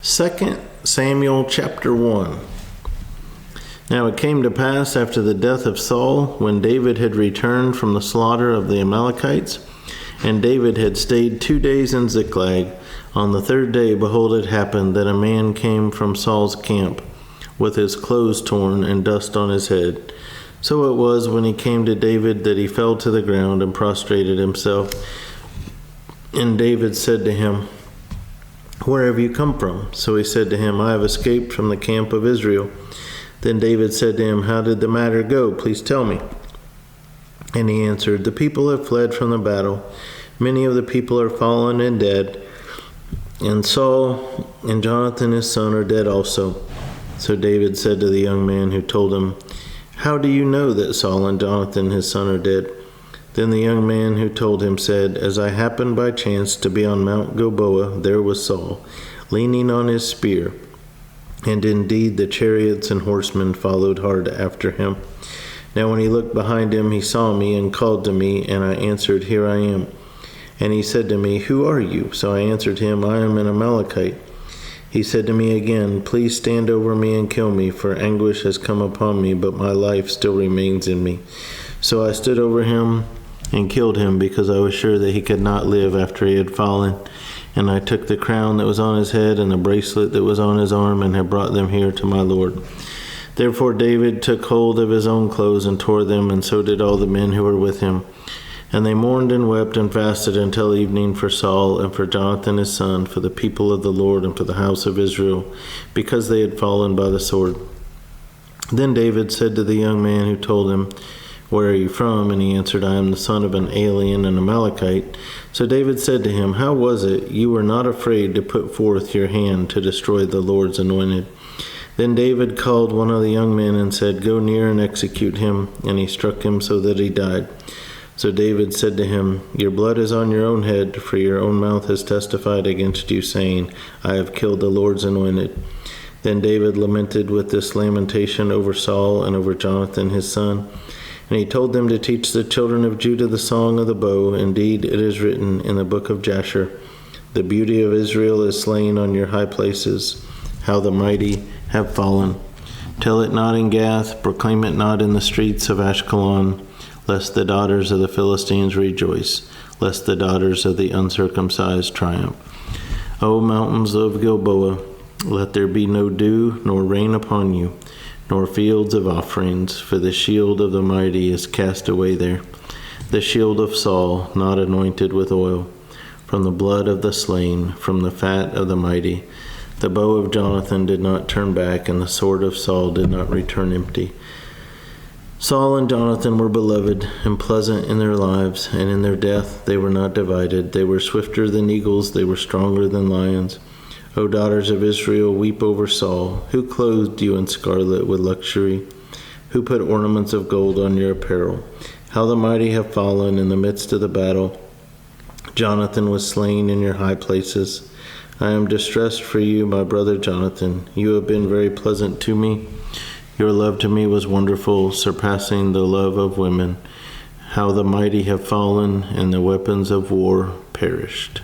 2 Samuel chapter 1. Now it came to pass after the death of Saul, when David had returned from the slaughter of the Amalekites, and David had stayed 2 days in Ziklag. On the third day, behold, it happened that a man came from Saul's camp, with his clothes torn and dust on his head. So it was, when he came to David, that he fell to the ground and prostrated himself. And David said to him, "Where have you come from?" So he said to him, "I have escaped from the camp of Israel." Then David said to him, "How did the matter go? Please tell me." And he answered, "The people have fled from the battle. Many of the people are fallen and dead. And Saul and Jonathan his son are dead also." So David said to the young man who told him, "How do you know that Saul and Jonathan his son are dead?" Then the young man who told him said, "As I happened by chance to be on Mount Gilboa, there was Saul, leaning on his spear. And indeed the chariots and horsemen followed hard after him. Now when he looked behind him, he saw me and called to me, and I answered, 'Here I am.' And he said to me, 'Who are you?' So I answered him, 'I am an Amalekite.' He said to me again, 'Please stand over me and kill me, for anguish has come upon me, but my life still remains in me.' So I stood over him and killed him, because I was sure that he could not live after he had fallen. And I took the crown that was on his head and the bracelet that was on his arm, and have brought them here to my Lord." Therefore David took hold of his own clothes and tore them, and so did all the men who were with him. And they mourned and wept and fasted until evening for Saul and for Jonathan his son, for the people of the Lord and for the house of Israel, because they had fallen by the sword. Then David said to the young man who told him, "Where are you from?" And he answered, "I am the son of an alien, an Amalekite." So David said to him, "How was it you were not afraid to put forth your hand to destroy the Lord's anointed?" Then David called one of the young men and said, "Go near and execute him." And he struck him so that he died. So David said to him, "Your blood is on your own head, for your own mouth has testified against you, saying, 'I have killed the Lord's anointed.'" Then David lamented with this lamentation over Saul and over Jonathan his son. And he told them to teach the children of Judah the song of the bow. Indeed, it is written in the book of Jasher, "The beauty of Israel is slain on your high places. How the mighty have fallen. Tell it not in Gath, proclaim it not in the streets of Ashkelon, lest the daughters of the Philistines rejoice, lest the daughters of the uncircumcised triumph. O mountains of Gilboa, let there be no dew nor rain upon you, nor fields of offerings, for the shield of the mighty is cast away there, the shield of Saul, not anointed with oil, from the blood of the slain, from the fat of the mighty. The bow of Jonathan did not turn back, and the sword of Saul did not return empty." Saul and Jonathan were beloved and pleasant in their lives, and in their death they were not divided. They were swifter than eagles, they were stronger than lions. O daughters of Israel, weep over Saul. Who clothed you in scarlet with luxury? Who put ornaments of gold on your apparel? How the mighty have fallen in the midst of the battle. Jonathan was slain in your high places. I am distressed for you, my brother Jonathan. You have been very pleasant to me. Your love to me was wonderful, surpassing the love of women. How the mighty have fallen, and the weapons of war perished.